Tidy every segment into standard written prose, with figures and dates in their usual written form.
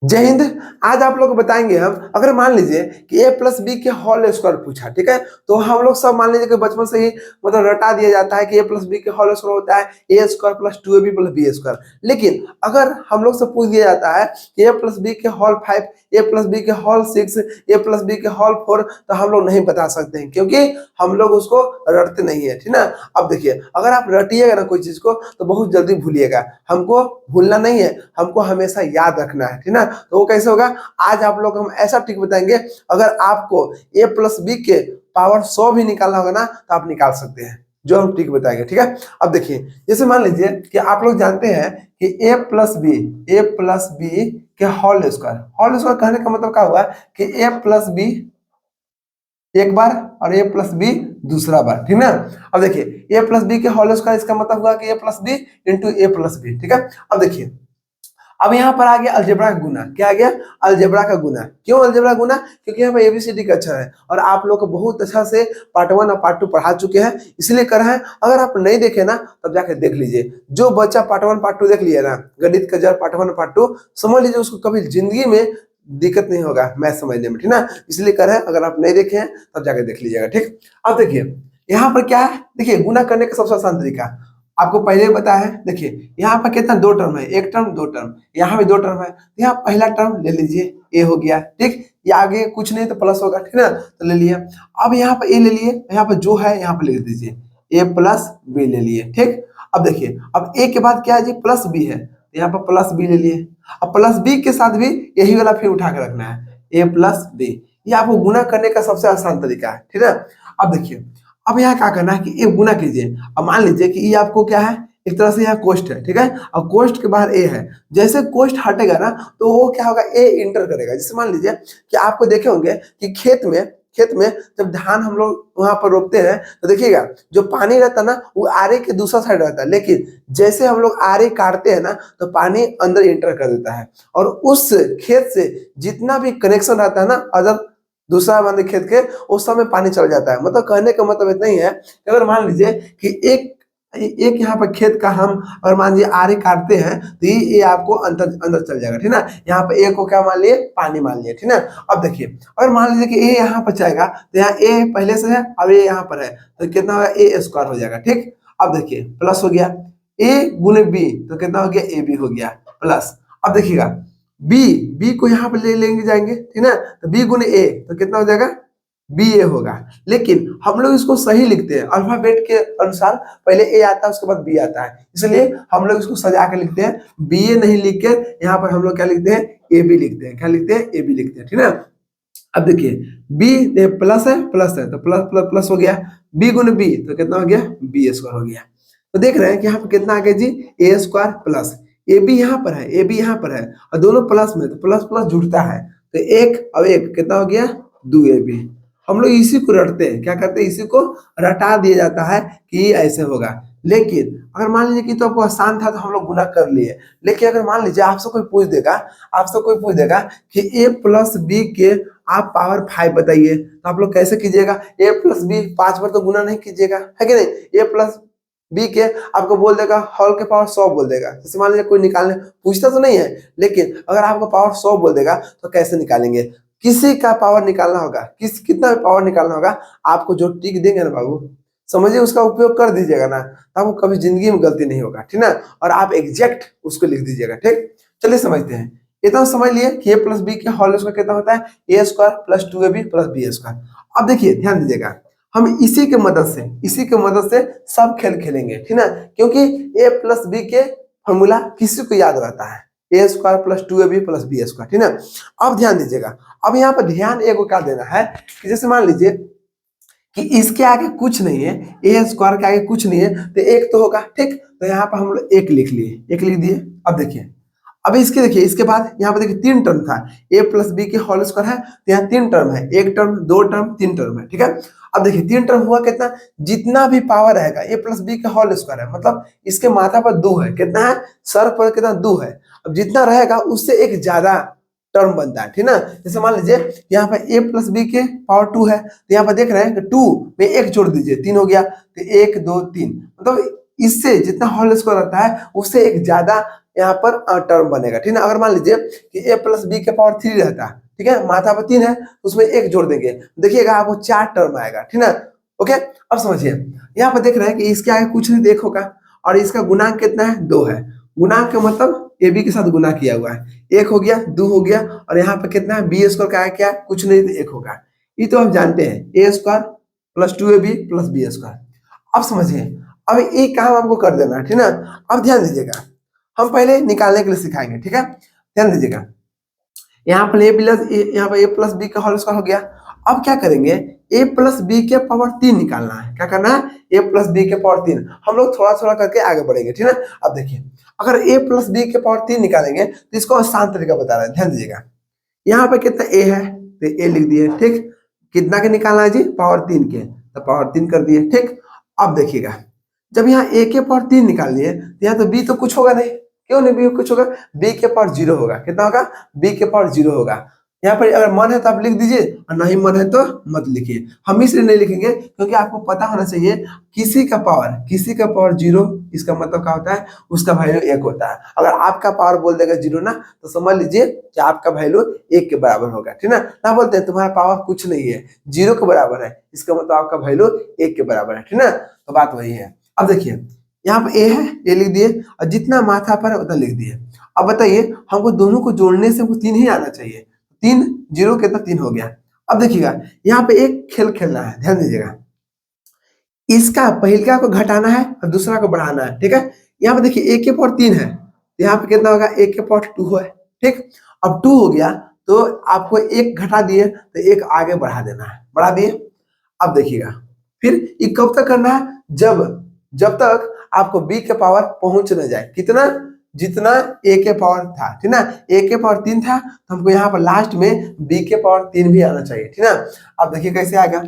जय हिंद। आज आप लोग को बताएंगे हम, अगर मान लीजिए कि a प्लस बी के होल स्क्वायर पूछा, ठीक है, तो हम लोग सब मान लीजिए कि बचपन से ही मतलब रटा दिया जाता है कि a प्लस बी के होल स्क्वायर होता है A square plus 2ab plus B square. लेकिन अगर हम लोग से पूछ दिया जाता है कि a प्लस बी के होल 5, a प्लस बी के होल 6, a प्लस बी के होल 4, तो हम लोग नहीं बता सकते हैं क्योंकि हम लोग उसको रटते नहीं है, ठीक ना। अब देखिए, अगर आप रटिएगा ना कोई चीज को तो बहुत जल्दी भूलिएगा। हमको भूलना नहीं है, हमको हमेशा याद रखना है, ठीक ना। तो वो कैसे होगा, आज आप लोग हम ऐसा ट्रिक बताएंगे। अगर आपको a प्लस बी के पावर 100 भी निकालना होगा ना तो आप निकाल सकते हैं, जो हम ट्रिक बताएंगे, ठीक है। अब देखिए, जैसे मान लीजिए कि आप लोग जानते हैं कि a प्लस बी के होल स्क्वायर कहने का मतलब क्या हुआ कि a प्लस बी एक बार और a प्लस बी दूसरा बार, ठीक ना। अब देखिए, a प्लस बी के होल स्क्वायर, इसका मतलब हुआ कि a plus B into A plus B, ठीक है। अब देखिए, अब यहाँ पर आ गया अलजेब्रा का गुना। क्या आ गया? अलजेब्रा का गुना। क्यों अलजेब्रा गुना? क्योंकि यहाँ पे एबीसीडी का अक्षर है और आप लोग को बहुत अच्छा से पार्ट 1 और पार्ट 2 पढ़ा चुके हैं, इसलिए कर रहे हैं। अगर आप नहीं देखे ना तब जाके देख लीजिए। जो बच्चा पार्ट 1 पार्ट 2 देख लिया ना, गणित का जड़ पार्ट 1 और पार्ट 2, समझ लीजिए उसको कभी जिंदगी में दिक्कत नहीं होगा मैथ समझने में, ठीक ना। इसलिए कर रहे हैं, अगर आप नहीं देखे हैं तब जाके देख लीजिएगा, ठीक। अब देखिए यहाँ पर क्या है, देखिए गुना करने का सबसे आसान तरीका आपको पहले ही बताया है। देखिए यहाँ पर कितना, दो टर्म है, एक टर्म दो टर्म, यहाँ भी दो टर्म है। यहाँ पहला टर्म ले लीजिए, ए हो गया, ठीक। ये आगे कुछ नहीं तो प्लस होगा, ठीक ना, तो ले लिया। अब यहाँ पर ए ले लिए, यहाँ पर जो है यहाँ पर लिख दीजिए ए प्लस बी ले लिए, ठीक। अब देखिए, अब ए के बाद क्या है जी, प्लस बी है, तो यहाँ पर प्लस बी ले लिए। अब प्लस बी के साथ भी यही वाला फिर उठा के रखना है, ए प्लस बी। ये आपको गुना करने का सबसे आसान तरीका है, ठीक है। अब देखिए, अब यहाँ क्या करना है कि ये गुना कीजिए। अब मान लीजिए कि ये आपको क्या है, एक तरह से यहाँ कोष्ट है, ठीक है। अब कोष्ट के बाहर ए है, जैसे कोष्ट हटेगा ना तो वो क्या होगा, ए इंटर करेगा। जैसे मान लीजिए कि आपको देखे होंगे कि खेत में जब धान हम लोग वहां पर रोपते हैं तो देखिएगा, जो पानी रहता है ना वो आरे के दूसरा साइड रहता है, लेकिन जैसे हम लोग आरे काटते हैं ना तो पानी अंदर इंटर कर देता है और उस खेत से जितना भी कनेक्शन रहता है ना अदर दूसरा वाले खेत के, उस समय पानी चल जाता है। मतलब कहने का मतलब इतना ही है कि अगर मान लीजिए कि एक एक यहाँ पर खेत का हम अगर मान लीजिए आरे काटते हैं तो ये आपको अंदर अंदर चल जाएगा, ठीक ना। यहाँ पर ए को क्या मान लिए, पानी मान लिए, ठीक ना। अब देखिए, अगर मान लीजिए कि ए यहाँ पर जाएगा तो यहाँ ए पहले से है, अब ए यहाँ पर है, तो कितना होगा, ए स्क्वायर हो जाएगा, ठीक। अब देखिए प्लस हो गया, ए गुने बी तो कितना हो गया, ए बी हो गया प्लस। अब देखिएगा बी बी को यहाँ पे ले लेंगे जाएंगे, ठीक ना, तो बी गुने ए तो कितना हो जाएगा, बी ए होगा। लेकिन हम लोग इसको सही लिखते हैं, अल्फाबेट के अनुसार पहले ए आता है उसके बाद बी आता है, इसलिए हम लोग इसको सजा के लिखते हैं। बी ए नहीं लिख के यहाँ पर हम लोग क्या लिखते हैं, ए बी लिखते हैं। क्या लिखते हैं, ए बी लिखते हैं, ठीक ना। अब देखिए बी प्लस है तो प्लस प्लस प्लस हो गया, बी गुने बी तो कितना हो गया, बी स्क्वायर हो गया। तो देख रहे हैं कि यहाँ पर कितना आ गया जी, ए स्क्वायर प्लस ए बी यहाँ पर है, ए बी यहाँ पर है और दोनों प्लस में, तो प्लस प्लस जुड़ता है, तो एक और एक कितना हो गया, दो ए बी। हम लोग इसी को रटते हैं, क्या करते हैं, इसी को रटा दिया जाता है कि ऐसे होगा। लेकिन अगर मान लीजिए कि तो आपको आसान था तो हम लोग गुना कर लिए, लेकिन अगर मान लीजिए आपसे कोई पूछ देगा कि ए प्लस बी के आप पावर 5 बताइए, तो आप लोग कैसे कीजिएगा, ए प्लस बी 5 बार तो गुना नहीं कीजिएगा, है कि नहीं। ए प्लस बी के आपको बोल देगा होल के पावर 100 बोल देगा। जैसे मान लीजिए कोई निकालने पूछता तो नहीं है, लेकिन अगर आपको पावर 100 बोल देगा तो कैसे निकालेंगे। किसी का पावर निकालना होगा, कितना पावर निकालना होगा, आपको जो ट्रिक देंगे ना बाबू, समझिए उसका उपयोग कर दीजिएगा ना, तो आपको कभी जिंदगी में गलती नहीं होगा, ठीक ना। और आप एग्जैक्ट उसको लिख दीजिएगा, ठीक। चलिए समझते हैं। इतना समझ लिए कि ए प्लस बी के होल स्क्वायर कितना होता है, A square plus 2ab plus B square. अब देखिए ध्यान दीजिएगा, हम इसी के मदद से सब खेल खेलेंगे, ठीक ना। क्योंकि ए प्लस बी के फॉर्मूला किसी को याद रहता है, A square plus 2ab plus B square, ठीक ना। अब ध्यान दीजिएगा, अब यहाँ पर ध्यान एगो क्या देना है कि जैसे मान लीजिए कि इसके आगे कुछ नहीं है, ए स्क्वायर के आगे कुछ नहीं है तो एक तो होगा, ठीक। तो यहाँ पर हम लोग एक लिख लिए, एक लिख दिए। अब देखिए, अब इसके देखिए, इसके बाद यहाँ पर देखिए 3 टर्म था, ए प्लस बी के होल स्क्वायर है तो यहाँ 3 टर्म है, एक टर्म, दो टर्म, 3 टर्म है, ठीक है। अब देखिए 3 टर्म हुआ कितना, जितना भी पावर रहेगा ए प्लस बी के होल स्क्वायर है, मतलब इसके माथा पर 2 है, कितना है, सर पर कितना 2 है। अब जितना रहेगा उससे एक ज्यादा टर्म बनता है, ठीक ना। जैसे मान लीजिए यहाँ पर ए प्लस बी के पावर 2 है, तो यहाँ पर देख रहे हैं कि 2 में एक जोड़ दीजिए, 3 हो गया, तो 1 2 3, मतलब इससे जितना होल स्क्वायर रहता है उससे एक ज्यादा यहाँ पर टर्म बनेगा, ठीक है। अगर मान लीजिए कि a प्लस बी के पावर 3 रहता, ठीक है, माथा पर 3 है, उसमें 1 जोड़ देंगे, देखिएगा आपको 4 टर्म आएगा, ठीक है। ओके, अब समझिए यहाँ पर देख रहे हैं कि इसके आगे कुछ नहीं, 1 होगा और इसका गुणांक कितना है, 2 है। गुणांक का मतलब ए बी के साथ गुना किया हुआ है, 1 हो गया, 2 हो गया, और यहाँ पे कितना है, बी स्क्वायर का है क्या, कुछ नहीं, तो 1 होगा। ये तो हम जानते हैं, A square plus 2ab plus B square. अब समझिए, अब ये काम आपको कर देना है, ठीक है। अब ध्यान दीजिएगा, हम पहले निकालने के लिए सिखाएंगे, ठीक है। ध्यान दीजिएगा, यहाँ पर ए प्लस बी का होल स्क्वायर हो गया। अब क्या करेंगे, ए प्लस बी के पावर 3 निकालना है। क्या करना है, ए प्लस बी के पावर 3। हम लोग थोड़ा थोड़ा करके आगे बढ़ेंगे, ठीक है। अब देखिए, अगर ए प्लस बी के पावर 3 निकालेंगे तो इसको आसान तरीका बता रहे हैं, ध्यान दीजिएगा। यहाँ पे कितना ए है, तो ए लिख दिए, ठीक। कितना के निकालना है जी, पावर 3 के, तो पावर 3 कर दिए, ठीक। अब देखिएगा, जब यहाँ ए के पावर 3 निकाल लिए तो यहाँ तो बी तो कुछ होगा नहीं, क्यों नहीं बी कुछ होगा, बी के पावर 0 होगा। कितना होगा, बी के पावर 0 होगा। यहाँ पर अगर मन है तो आप लिख दीजिए, और नहीं मन है तो मत लिखिए। हम इसलिए नहीं लिखेंगे क्योंकि आपको पता होना चाहिए, किसी का पावर 0, इसका मतलब क्या होता है, उसका वैल्यू 1 होता है। अगर आपका पावर बोल देगा 0 ना, तो समझ लीजिए कि आपका वैल्यू 1 के बराबर होगा, ठीक है ना। बोलते हैं तुम्हारा पावर कुछ नहीं है, 0 के बराबर है, इसका मतलब आपका वैल्यू 1 के बराबर है, ठीक है ना। तो बात वही है। अब देखिए, यहाँ पे ए है, ए लिख दिए, और जितना माथा पर है उतना लिख दिए। अब बताइए, हमको दोनों को जोड़ने से हमको 3 ही आना चाहिए, 3 0 कितना, 3 हो गया। अब देखिएगा, यहाँ पे एक खेल खेलना है, ध्यान दीजिएगा। इसका पहिलका को घटाना है और दूसरा को बढ़ाना है, ठीक है। यहाँ पे देखिए, ए के पावर 3 है, तो यहाँ पे कितना होगा, ए के पावर 2 है, ठीक। अब 2 हो गया तो आपको 1 घटा दिए तो 1 आगे बढ़ा देना है, बढ़ा दिए। अब देखिएगा, फिर ये कब तक करना है, जब तक आपको बी के पावर पहुंच न जाए, कितना, जितना ए के पावर था, ठीक ना। ए के पावर 3 था, तो हमको यहाँ पर लास्ट में बी के पावर 3 भी आना चाहिए, ठीक ना। अब देखिए कैसे आएगा,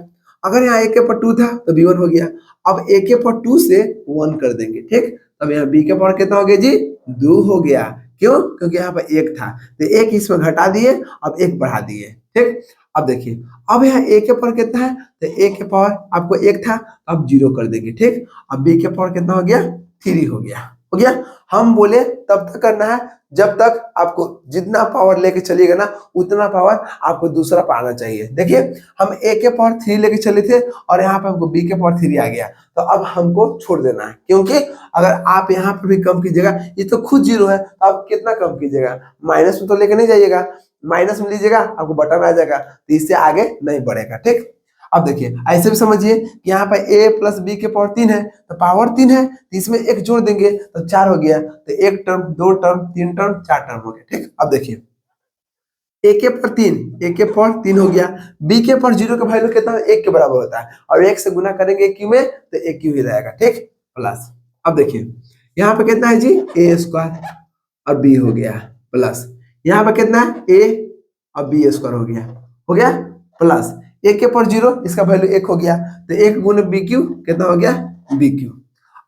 अगर यहाँ ए के पावर 2 था तो b1 हो गया। अब ए के पावर 2 से 1 कर देंगे, ठीक। अब यहाँ बी के पावर कितना हो गया जी, 2 हो गया। क्यों, क्योंकि यहाँ पर 1 था, तो 1 इसमें घटा दिए, अब 1 बढ़ा दिए, ठीक। अब देखिए, अब यहाँ ए के पावर कितना है, तो ए के पावर आपको 1 था, अब 0 कर देंगे, ठीक। अब बी के पावर कितना हो गया, 3 हो गया, हो गया। हम बोले तब तक करना है जब तक आपको जितना पावर लेके चलिएगा ना, उतना पावर आपको दूसरा पाना चाहिए। देखिए, हम ए के पावर 3 लेके चले थे और यहाँ पे हमको बी के पावर 3 आ गया, तो अब हमको छोड़ देना है, क्योंकि अगर आप यहाँ पर भी कम कीजिएगा, ये तो खुद 0 है, तो आप कितना कम कीजिएगा, माइनस में तो लेके नहीं जाइएगा, माइनस में लीजिएगा आपको बटन में आ जाएगा, तो इससे आगे नहीं बढ़ेगा, ठीक। अब देखिए, ऐसे भी समझिए कि यहाँ पर a प्लस बी के पावर 3 है, तो पावर 3 है, तो इसमें 1 जोड़ देंगे तो 4 हो गया, तो 1 टर्म, 2 टर्म, 3 टर्म, 4 टर्म हो गया, ठीक। अब देखिए, a के पावर 3 हो गया, b के पावर 0 का वैल्यू कितना, 1 के बराबर होता है, और 1 से गुना करेंगे q में तो 1 q ही रहेगा, ठीक, प्लस। अब देखिए, यहाँ पे कितना है जी, a स्क्वायर और b हो गया, प्लस। यहाँ पे कितना है, a और b स्क्वायर हो गया प्लस। ए के पावर 0, इसका वैल्यू 1 हो गया, तो 1 गुने बी क्यू कितना हो गया, बी क्यू।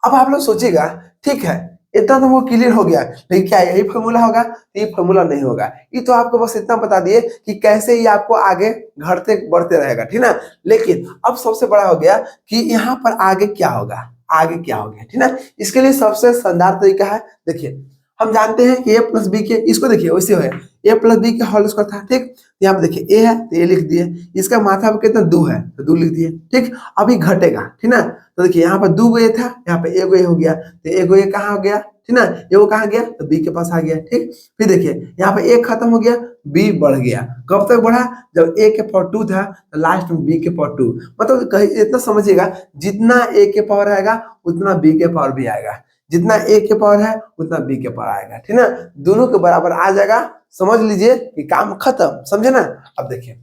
अब आप लोग सोचिएगा, ठीक है, इतना तो वो क्लियर हो गया, लेकिन क्या यही फॉर्मूला होगा, तो ये फॉर्मूला नहीं होगा। ये तो आपको बस इतना बता दिए कि कैसे ये आपको आगे घटते बढ़ते रहेगा, ठीक ना। लेकिन अब सबसे बड़ा हो गया कि यहाँ पर आगे क्या होगा, आगे क्या हो गया, ठीक ना। इसके लिए सबसे शानदार तरीका है, देखिए, हम जानते हैं कि ए प्लस बी के, इसको देखिए वैसे है, ए प्लस बी के होल स्क्वायर था, ठीक। यहाँ पे देखिए ए है तो ए लिख दिए, इसका माथा पे कितना 2 है तो 2 लिख दिए, ठीक। अभी घटेगा, ठीक ना। तो देखिए, यहाँ पर 2 गो ए था, यहाँ पे 1 गो ए हो गया, तो 1 गो ए कहाँ हो गया, ठीक ना, ये वो कहाँ गया, तो बी के पास आ गया, ठीक। फिर देखिए, यहाँ पे ए खत्म हो गया, बी बढ़ गया, कब तक बढ़ा, जब ए के पावर 2 था तो लास्ट में बी के पावर 2, मतलब कहीं इतना समझिएगा, जितना ए के पावर आएगा उतना बी के पावर भी आएगा, जितना ए के पावर है उतना बी के पावर आएगा, ठीक ना। दोनों के बराबर आ जाएगा, समझ लीजिए कि काम खत्म, समझे ना। अब देखिए,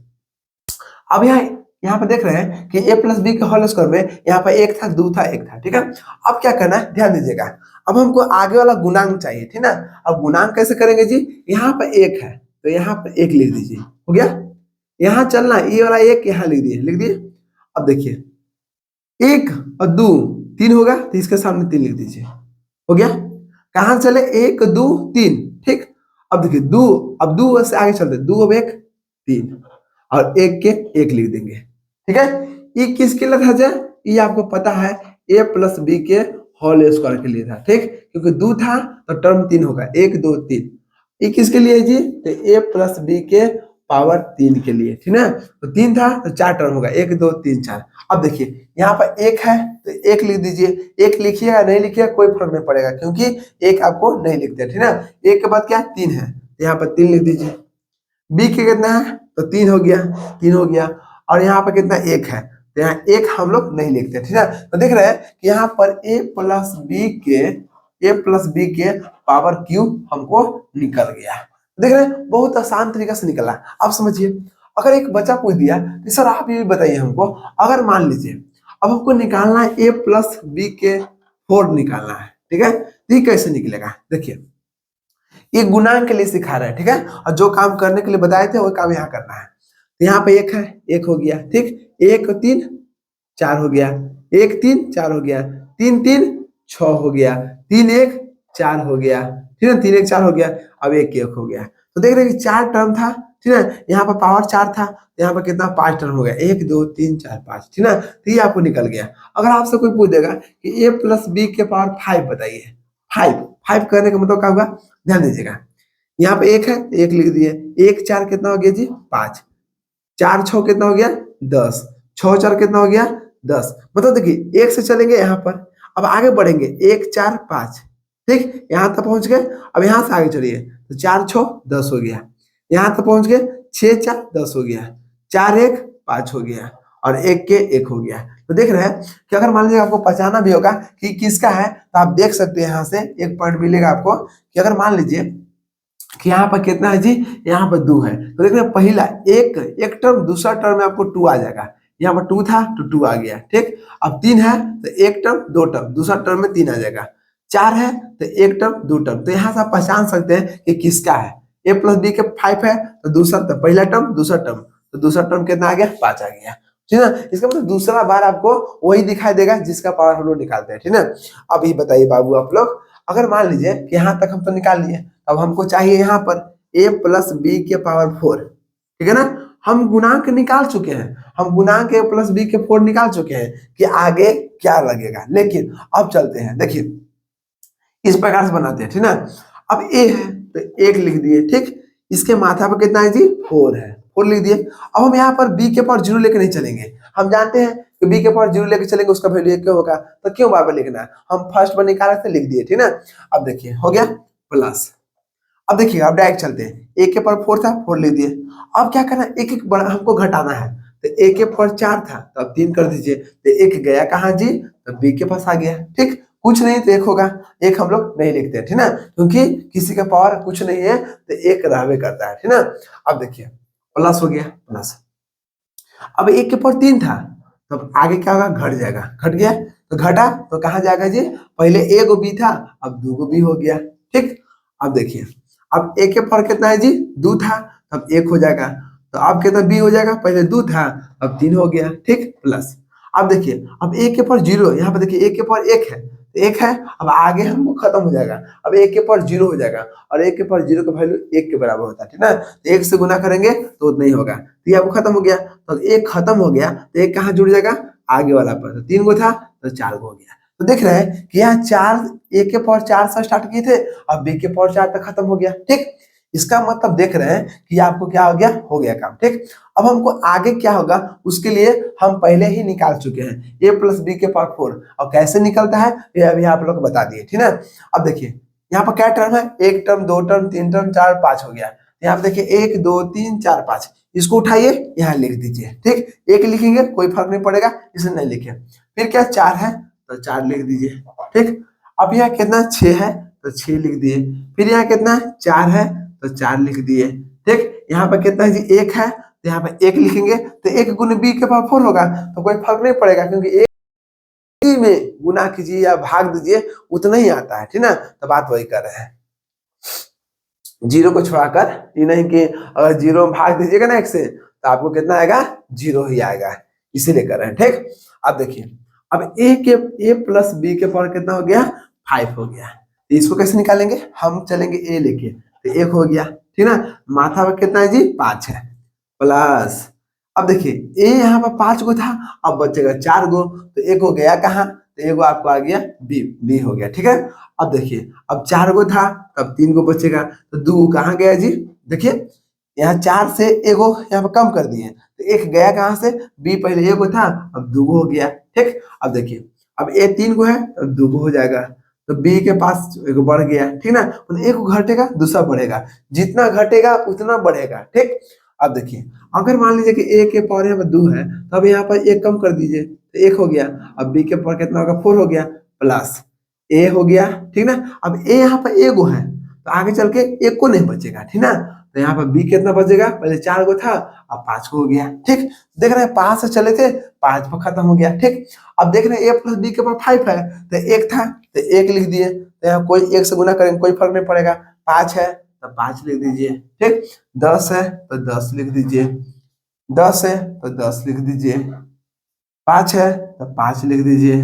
अब यहाँ पे देख रहे हैं कि a प्लस बी के होल स्क्वायर में यहाँ पे 1 था, 2 था, 1 था, ठीक है। अब क्या करना है, ध्यान दीजिएगा, अब हमको आगे वाला गुणांक चाहिए, ठीक ना। अब गुणांक कैसे करेंगे जी, यहाँ पे 1 है तो यहाँ पे 1 लिख दीजिए, हो गया। यहाँ चलना, ये वाला 1 यहाँ लिख दिए। अब देखिए, 1 और 2 3 होगा, तो इसके सामने 3 लिख दीजिए, हो गया। कहां चले, 1 2 3, ठीक। अब देखिए, 2, अब 2 से आगे चलते, 2 अब 1 3, और 1 के 1 लिख देंगे, ठीक है। ये किसके लिए था, ये आपको पता है, a प्लस बी के होल स्क्वायर के लिए था, ठीक, क्योंकि 2 था तो टर्म 3 होगा, 1 2 3। ये किसके लिए जी, तो a प्लस बी के पावर 3 के लिए, ठीक है। तो 3 था तो 4 टर्म होगा, 1 2 3 4। अब देखिए यहाँ पर 1 है तो 1 लिख दीजिए, 1 लिखिएगा नहीं लिखिएगा कोई फर्क नहीं पड़ेगा, क्योंकि 1 आपको नहीं लिखते, ठीक है। 1 के बाद क्या 3 है, तो यहाँ पर 3 लिख दीजिए। बी के कितना है, तो 3 हो गया, 3 हो गया। और यहाँ पर कितना 1 है, तो यहाँ 1 हम लोग नहीं लिखते, ठीक है। तो देख रहे हैं कि यहाँ पर ए प्लस बी के पावर क्यूब हमको निकल गया। देख रहे हैं बहुत आसान तरीका से निकला। अब समझिए, अगर एक बच्चा पूछ दिया कि सर आप ये बताइए हमको, अगर मान लीजिए अब हमको निकालना है ए प्लस बी के 4 निकालना है, ठीक है, तो ये कैसे निकलेगा। देखिए ये गुणांक के लिए सिखा रहा है, ठीक है, और जो काम करने के लिए बताए थे वो काम यहाँ करना है। तो यहाँ पे 1 है, 1 हो गया, ठीक, 1 3 4 हो गया, 1 3 4 हो गया, 3 3 6 हो गया, 3 1 4 हो गया, ठीक है, 3 1 4 हो गया। अब 1 1 हो गया। तो देख रहे हैं कि 4 टर्म था, ठीक है, यहाँ पर पावर 4 था, यहाँ पर कितना 5 टर्म हो गया, 1 2 3 4 5, ठीक है। तो ये आपको निकल गया। अगर आपसे कोई पूछ देगा कि a प्लस बी के पावर 5 बताइए, 5 करने का मतलब क्या होगा, ध्यान दीजिएगा। यहाँ पे 1 है, 1 लिख दिए, 1 4 कितना हो गया जी 5, 4 6 कितना हो गया 10, 6 4 कितना हो गया 10। मतलब देखिए 1 से चलेंगे यहाँ पर, अब आगे बढ़ेंगे 1 4 5, ठीक, यहाँ तक पहुंच गए। अब यहाँ से आगे चलिए तो 4 6 10 हो गया, यहाँ तक पहुंच गए 6 4 10 हो गया, 4 1 5 हो गया, और 1 के 1 हो गया। तो देख रहे हैं कि अगर मान लीजिए आपको पहचाना भी होगा कि किसका है, तो आप देख सकते हैं यहाँ से एक पॉइंट मिलेगा आपको कि अगर मान लीजिए कि यहाँ पर कितना है जी, यहाँ पर 2 है, तो देख रहे हैं पहला एक टर्म, दूसरा टर्म में आपको 2 आ जाएगा। यहाँ पर 2 था तो 2 आ गया, ठीक। अब 3 है तो एक टर्म 2 टर्म, दूसरा टर्म में 3 आ जाएगा। 4 है तो एक टर्म 2 टर्म। तो यहाँ से आप पहचान सकते हैं कि किसका है। ए प्लस बी के 5 है तो दूसरा टर्म, पहला टर्म दूसरा टर्म, तो दूसरा टर्म कितना आ गया 5 आ गया, ठीक है ना। इसका मतलब दूसरा बार आपको वही दिखाई देगा जिसका पावर हम लोग निकालते हैं, ठीक है। अब ये बताइए बाबू आप लोग, अगर मान लीजिए कि यहाँ तक हम तो निकाल लिए, अब हमको चाहिए यहाँ पर a प्लस बी के पावर 4, ठीक है ना। हम गुणांक निकाल चुके हैं, हम गुणांक a प्लस बी के 4 निकाल चुके हैं कि आगे क्या लगेगा। लेकिन अब चलते हैं, देखिए इस प्रकार से बनाते हैं, ठीक ना। अब a है तो 1 लिख दिए, ठीक, इसके माथा पर कितना है जी 4 है, 4 लिख दिए। अब हम यहाँ पर b के पावर 0 लेके नहीं चलेंगे, हम जानते हैं कि b के पावर 0 लेके चलेंगे उसका वैल्यू 1 क्यों होगा, तो क्यों बार बार लिखना है, हम फर्स्ट पर निकाला था लिख दिए, ठीक ना। अब देखिए हो गया प्लस। अब देखिए अब डायरेक्ट चलते हैं, a के पावर 4 था 4 लिख दिए। अब क्या करना है, एक एक बड़ा हमको घटाना है, तो a के पावर 4 था तो अब 3 कर दीजिए, तो 1 गया कहाँ जी, तो b के पास आ गया, ठीक, कुछ नहीं तो 1 होगा, 1 हम लोग नहीं लिखते, ठीक ना, क्योंकि किसी का पावर कुछ नहीं है तो 1 रहबे करता है, ठीक ना। अब देखिए प्लस हो गया प्लस। अब 1 के पावर 3 था तो अब आगे क्या होगा, घट जाएगा, घट गया तो घटा तो कहाँ जाएगा जी, पहले a गो b था अब 2 गो b हो गया, ठीक। अब देखिए अब a के पावर कितना है जी 2 था अब 1 हो जाएगा, तो अब कितना b हो जाएगा, पहले 2 था अब 3 हो गया, ठीक, प्लस। अब देखिए अब a के पावर 0, यहाँ पर देखिए a के पावर 1 है तो 1 है, अब आगे हमको खत्म हो जाएगा, अब a के पावर 0 हो जाएगा, और a के पावर 0 का वैल्यू 1 के बराबर होता है, ठीक ना। तो 1 से गुना करेंगे तो उतना ही होगा, तो ये आपको खत्म हो गया। तो 1 खत्म हो गया तो 1 कहाँ जुड़ जाएगा, आगे वाला पर, तो 3 गो था तो 4 गो हो गया। तो देख रहे हैं कि यहाँ 4 a के पावर 4 से स्टार्ट किए थे, अब b के पावर 4 तक खत्म हो गया, ठीक। इसका मतलब देख रहे हैं कि आपको क्या हो गया काम, ठीक। अब हमको आगे क्या होगा उसके लिए हम पहले ही निकाल चुके हैं, a प्लस बी के पावर 4, और कैसे निकलता है ये अभी आप लोग बता दिए, ठीक है। अब देखिए यहाँ पर क्या टर्म है, 1 टर्म 2 टर्म 3 टर्म 4 5 हो गया। यहाँ पे देखिए 1 2 3 4 5, इसको उठाइए यहाँ लिख दीजिए, ठीक, 1 लिखेंगे कोई फर्क नहीं पड़ेगा, इसे नहीं लिखे। फिर क्या 4 है तो 4 लिख दीजिए, ठीक। अब यहाँ कितना 6 है तो 6 लिख दिए, फिर यहाँ कितना 4 है तो 4 लिख दिए, ठीक। यहाँ पर कितना है जी 1 है तो यहाँ पर 1 लिखेंगे, तो 1 गुने b के पावर 4 होगा तो कोई फर्क नहीं पड़ेगा, क्योंकि 1 ही में गुना कीजिए या भाग दीजिए उतना ही आता है, ठीक ना। तो बात वही कर रहे हैं, जीरो को छुड़ाकर, ये नहीं कि अगर 0 में भाग दीजिएगा ना 1 से तो आपको कितना आएगा 0 ही आएगा, इसीलिए कर रहे हैं, ठीक। अब देखिए अब a प्लस बी के पावर कितना हो गया 5 हो गया, तो इसको कैसे निकालेंगे, हम चलेंगे a लेके, तो 1 हो गया, ठीक ना। माथा पर कितना है जी 5 है प्लस। अब देखिए a यहाँ पर 5 गो था, अब बचेगा 4 गो, तो 1 हो गया कहाँ, तो एगो आपको आ गया बी, बी हो गया। ठीक है, अब देखिए अब 4 गो था, अब 3 गो बचेगा, तो 2 गो कहाँ गया जी? देखिए यहाँ 4 से एगो यहाँ पे कम कर दिए, तो एक गया कहाँ से? बी पहले एगो था, अब 2 गो हो गया। ठीक, अब देखिए अब ए 3 गो है, अब 2 गो हो जाएगा, तो बी के पास एगो बढ़ गया। ठीक ना, मतलब एक घटेगा दूसरा बढ़ेगा, जितना घटेगा उतना बढ़ेगा। ठीक, अब देखिए अगर मान लीजिए कि ए के पावर यहाँ पर 2 है, तो अब यहाँ पर एक कम कर दीजिए, तो 1 हो गया। अब बी के पावर कितना होगा? 4 हो गया, प्लस ए हो गया। ठीक ना, अब ए यहाँ पर एगो है, तो आगे चल के एक को नहीं बचेगा। ठीक ना, तो यहाँ पर बी कितना बचेगा? पहले 4 गो था, अब 5 को हो गया। ठीक, देख रहे हैं 5 से चले थे, 5 पर खत्म हो गया। ठीक, अब देख रहे हैं ए प्लस बी के पावर 5 है, तो एक था तो एक लिख दिए, तो यहाँ कोई एक से गुना करेंगे कोई फर्क नहीं पड़ेगा। 5 है तो 5 लिख दीजिए। ठीक, 10 है तो 10 लिख दीजिए, 10 है तो 10 लिख दीजिए, 5 है तो 5 लिख दीजिए,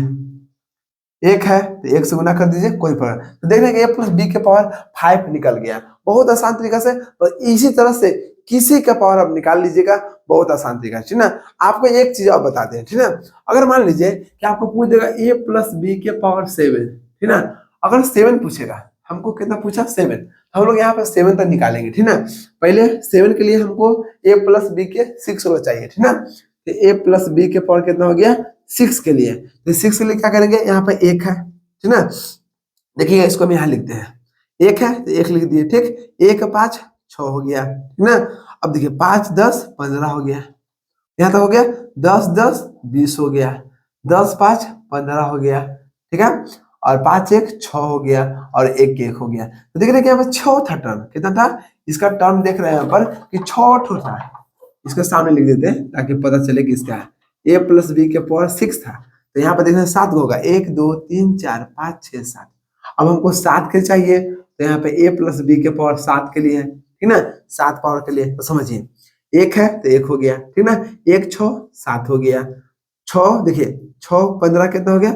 एक है तो एक से गुना कर दीजिए, कोई फर्क। तो देख रहे हैं ए प्लस बी के पावर 5 निकल गया, बहुत आसान तरीका से। और इसी तरह से किसी का पावर आप निकाल लीजिएगा, बहुत आसान तरीका। ठीक ना, आपको एक चीज और बताते हैं। ठीक ना, अगर मान लीजिए कि आपको पूछ देगा ए प्लस बी के पावर 7, ठीक ना, अगर 7 पूछेगा, हमको कितना पूछा? 7, हम लोग यहाँ पर 7 तक निकालेंगे। ठीक ना, पहले 7 के लिए हमको ए प्लस बी के 6 होना चाहिए। ठीक ना, तो ए प्लस बी के पावर कितना हो गया? 6 के लिए, तो 6 के लिए क्या करेंगे? यहाँ पे 1 है, ठीक ना, देखिएगा इसको हम यहाँ लिखते हैं, 1 है तो 1 लिख दिए। ठीक, 1 5 6 हो गया। ठीक ना, अब देखिए 5 10 15 हो गया, यहाँ तक हो गया। 10 10 20 हो गया, 10 5 15 हो गया। ठीक है, और 5 1 6 हो गया, और 1 1 हो गया। तो देख रहे हैं कि यहाँ पे 6 था टर्म, कितना था इसका टर्म? देख रहे हैं यहाँ पर कि 6 ठो था। इसके सामने लिख देते हैं ताकि पता चले कि इसका है। ए प्लस बी के पावर 6 था, तो यहाँ पर देखना 7 होगा, 1 2 3 4 5 6 7। अब हमको 7 के चाहिए, तो यहाँ पे ए प्लस बी के पावर 7 के लिए है। ठीक ना, 7 पावर के लिए, तो समझिए 1 है तो 1 हो गया। ठीक ना, 1 6 7 हो गया, 6 देखिए 6 15 कितना हो गया?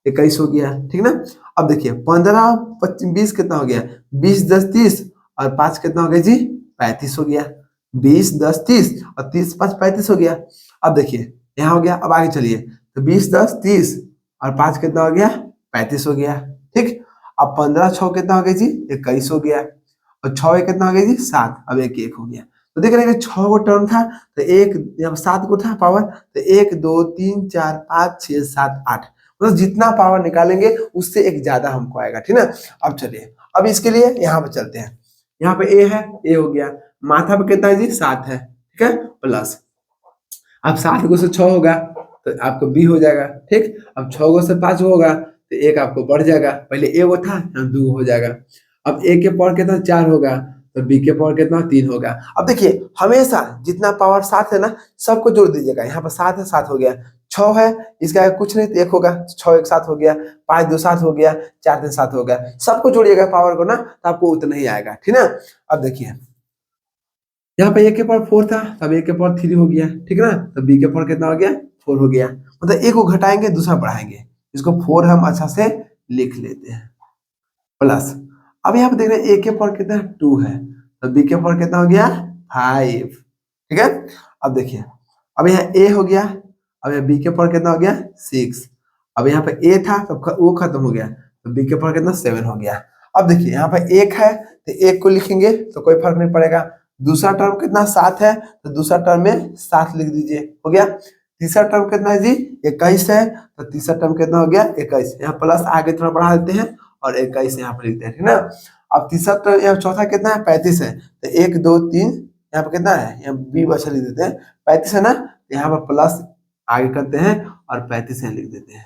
21 हो गया। ठीक ना, अब देखिए 15 25 20 कितना हो गया? 20 10 30, और 5 कितना हो गया जी? 35 हो गया। 20 10 30 और 30 5 35 हो गया। अब देखिए यहाँ हो गया, अब आगे चलिए, तो 20 10 30 और 5 कितना हो गया? 35 हो गया। ठीक, अब 15 6 कितना हो गया जी? 21 हो गया, और 6 एक कितना हो गया जी? 7, अब 1 1 हो गया। तो देख रहे हैं कि 6 गो टर्म था, तो एक जब 7 गो था पावर, तो 1 2 3 4 5 6 7 8, मतलब जितना पावर निकालेंगे उससे एक ज्यादा हमको आएगा। ठीक ना, अब चलिए अब इसके लिए यहाँ पे चलते हैं। यहाँ पे ए है, ए हो गया, माथा पे कितना है जी? 7 है। ठीक है, प्लस अब 7 गो से 6 होगा तो आपको बी हो जाएगा। ठीक, अब 6 गो से 5 होगा तो एक आपको बढ़ जाएगा, पहले ए वो था, यहाँ 2 हो जाएगा। अब ए के पावर कितना? 4 होगा, तो बी के पावर कितना? 3 होगा। अब देखिए हमेशा जितना पावर 7 है ना, सबको जोड़ दीजिएगा। यहाँ पर 7 है, 7 हो गया, 6 है, इसका कुछ नहीं तो 1 होगा, 6 1 7 हो गया, 5 2 7 हो गया, 4 3 7 हो गया। सबको जोड़िएगा पावर को ना, तो आपको उतना ही आएगा। ठीक ना, अब देखिए यहाँ पे ए के पावर 4 था, तब ए के पावर 3 हो गया। ठीक है ना, तो बी के पावर कितना हो गया? 4 हो गया, मतलब एक को घटाएंगे दूसरा बढ़ाएंगे, इसको 4 हम अच्छा से लिख लेते हैं, प्लस अब यहाँ पे देख रहे हैं ए के पावर कितना है? 2 है, तो बी के पावर कितना हो गया? 5। ठीक है, अब देखिए अब यहाँ ए हो गया, अब यहाँ बी के पावर कितना हो गया? 6। अब यहाँ पे ए था तो वो खत्म हो गया, तो बी के पावर कितना? 7 हो गया। अब देखिए यहाँ पे 1 है तो 1 को लिखेंगे तो कोई फर्क नहीं पड़ेगा। दूसरा टर्म कितना? 7 है, तो दूसरा टर्म में 7 लिख दीजिए, हो गया। तीसरा टर्म कितना है जी? 21 है, तो तीसरा टर्म कितना हो गया? 21। यहाँ प्लस आगे थोड़ा बढ़ा देते हैं और 21 यहाँ पे लिखते हैं। ठीक ना, अब तीसरा टर्म यहाँ चौथा कितना है? 35 है, तो 1 2 3 यहाँ पे कितना है? यहाँ बी बचा लिख देते हैं, 35 है ना, तो यहाँ पर प्लस आगे करते हैं और 35 यहाँ लिख देते हैं।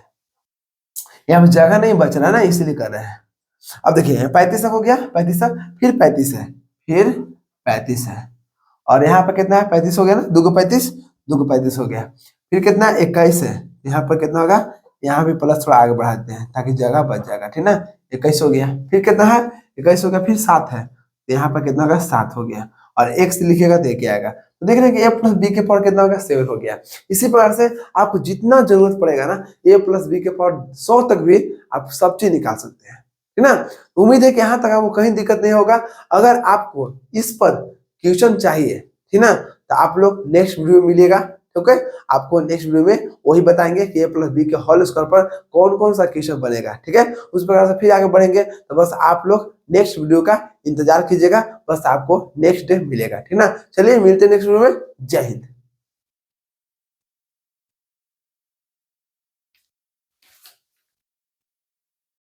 यहाँ पे जगह नहीं बच रहा है ना, इसलिए कर रहे हैं। अब देखिए 35 तक हो गया, 35 तक, फिर 35 है, फिर 35 है, और यहाँ पर कितना है? 35 हो गया ना, 2 को 35, 2 को 35 हो गया, फिर कितना? 21 है, यहाँ पर कितना होगा? यहाँ भी प्लस थोड़ा आगे बढ़ाते हैं ताकि जगह बच जाएगा। ठीक ना, 21 हो गया, फिर कितना है? 21 हो गया, फिर 7 है, तो यहाँ पर कितना होगा? 7 हो गया, और x लिखिएगा तो एक आएगा। तो देख रहे हैं कि a प्लस बी के पावर कितना होगा? 7 हो गया। इसी प्रकार से आपको जितना जरूरत पड़ेगा ना, a प्लस बी के पावर 100 तक भी आप सब चीज निकाल सकते हैं। ठीक ना, उम्मीद है कि यहाँ तक आपको कहीं दिक्कत नहीं होगा। अगर आपको इस पर क्वेश्चन चाहिए, ठीक ना, तो आप लोग नेक्स्ट वीडियो में मिलिएगा। ओके, आपको नेक्स्ट वीडियो में वही बताएंगे कि ए प्लस बी के होल स्क्वायर पर कौन कौन सा क्वेश्चन बनेगा। ठीक है, उस प्रकार से फिर आगे बढ़ेंगे। तो बस आप लोग नेक्स्ट वीडियो का इंतजार कीजिएगा, बस आपको नेक्स्ट डे मिलेगा। ठीक ना, चलिए मिलते हैं नेक्स्ट वीडियो में। जय हिंद।